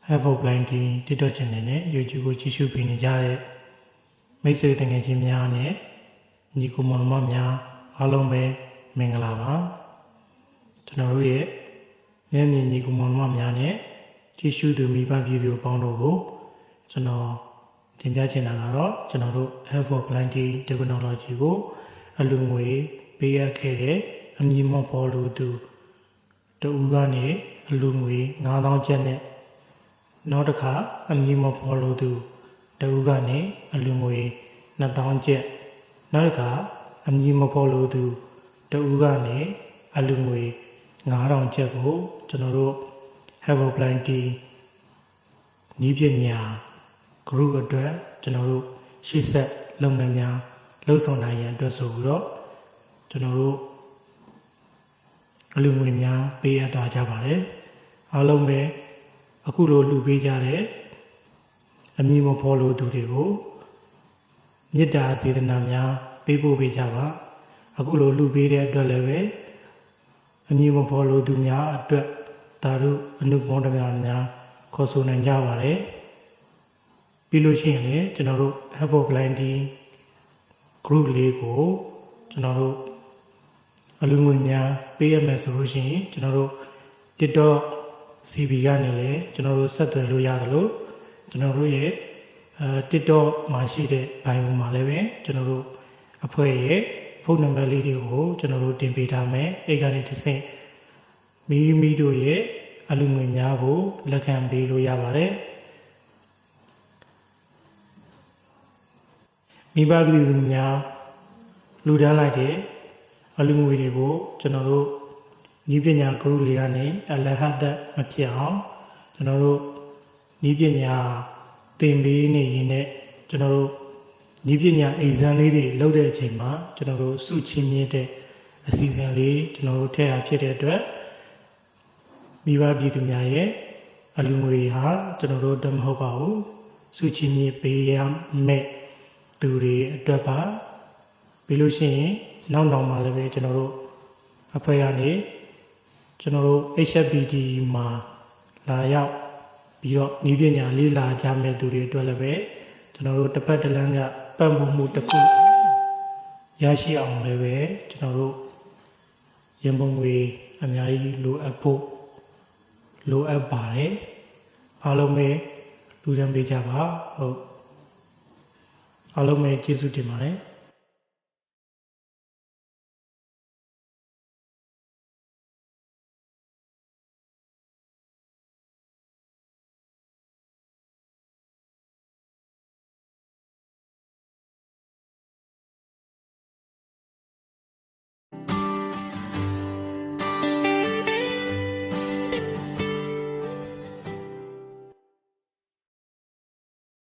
Have a blind TikTok channel နဲ့ YouTube ကိုကြည့်ရှုပေးနေကြတဲ့မိတ်ဆွေတငယ်ချင်းများနဲ့ညီကိုမောင်နှမများအားလုံးပဲမင်္ဂလာပါကျွန်တော်တို့ရဲ့မျက်မြင်ညီကိုမောင်နှမများနဲ့ကြည့်ရှုသူမိဘပြည်သူအပေါင်းတို့ကိုကျွန်တော်တင်ပြချင်တာကတော့ကျွန်တော်တို့ Have a blind technology ကိုအလူငွေပေးရခဲ့တဲ့အမည်မဖော်လို့သူတူကနေအလူငွေ9000ကျပ်နဲ့နောက်တစ်ခါအမည်မဖော်လို့သူတူကနေအလူငွေ2000ကျပ်နောက်တစ်ခါအမည်မဖော်လို့သူတူကနေအလူငွေ9000ကျပ်ကိုကျွန်တော်တို့ Have a blindနီးပညာ group အတွက်ကျွန်တော်တို့ရှေ့ဆက်လုပ်ငန်းများလှုပ်ဆောင်နိုင်ရန်အတွက်ဆိုပြီးတော့ကျွန်တော်တို့အလူငွေများပေးအပ်သွားကြပါတယ်အားလုံးပဲအခုလိုလှူပေးကြတဲ့အမည်မဖော်လို့သူတွေကိုမေတ္တာစေတနာများပေးပို့ပေးကြပါအခုလိုလှူပေးတဲ့အတွက်လည်းပဲအမည်မဖော်လို့သူများအတွက်ဒါတို့အနုဘောဓများခေါ်ဆိုနိုင်ကြပါတယ်ပြီးလို့ရှိရင်လည်းကျွန်တော်တို့ Have a blind group လေးကိုကျွန်တော်တို့အလူငွေများပေးရမယ်ဆိုလို့ရှိရင်ကျွန်တော်တို့ TikTok CB ကနေလည်းကျွန်တော်တို့ဆက်သွယ်လို့ရတယ်လို့ကျွန်တော်တို့ရဲ့TikTok မှာရှိတဲ့ bio မှာလည်းပဲကျွန်တော်တို့အဖွဲ့ရဲ့ဖုန်းနံပါတ်လေးတွေကိုကျွန်တော်တို့တင်ပေးထားမယ်အဲ့ကနေတစ်ဆင့်မိတို့ရဲ့အလူငွေများကိုလက်ခံပေးလို့ရပါတယ်မိဘပြည်သူများလူတန်းလိုက်တဲ့အလူငွေတွေကိုကျွန်တော်တို့ဤပညာ group လေးကနေအလဟတ်သက်မဖြစ်အောင်ကျွန်တော်တို့ဤပညာသင်ပေးနေရင်လည်းကျွန်တော်တို့ဤပညာ exam လေးတွေလုပ်တဲ့အချိန်မှာကျွန်တော်တို့စုချင်းမြင့်တဲ့အစီအစဉ်လေးကျွန်တော်တို့ထည့်ရဖြစ်တဲ့အတွက်မိဘပြည်သူများရဲ့အလူငွေဟာကျွန်တော်တို့တမဟုတ်ပါဘူးစုချင်းမြင့်ပေးရမယ်သူတွေအတွက်ပါပြီးလို့ရှိရင်နောက်တော့မှလည်းပဲကျွန်တော်တို့အဖွဲ့ကနေကျွန်တော်တို့ HFPD မှာလာရောက်ပြီးတော့ဤပညာလေးလာကြမဲ့သူတွေအတွက်လည်းပဲကျွန်တော်တို့တစ်ဖက်တစ်လမ်းကပတ်မှုတစ်ခုရရှိအောင်လည်းပဲကျွန်တော်တို့ရန်ပုံငွေအများကြီးလိုအပ်ဖို့လိုအပ်ပါတယ်အားလုံးပဲလူတန်းပေးကြပါဟုတ်အားလုံးပဲကျေးဇူးတင်ပါတယ်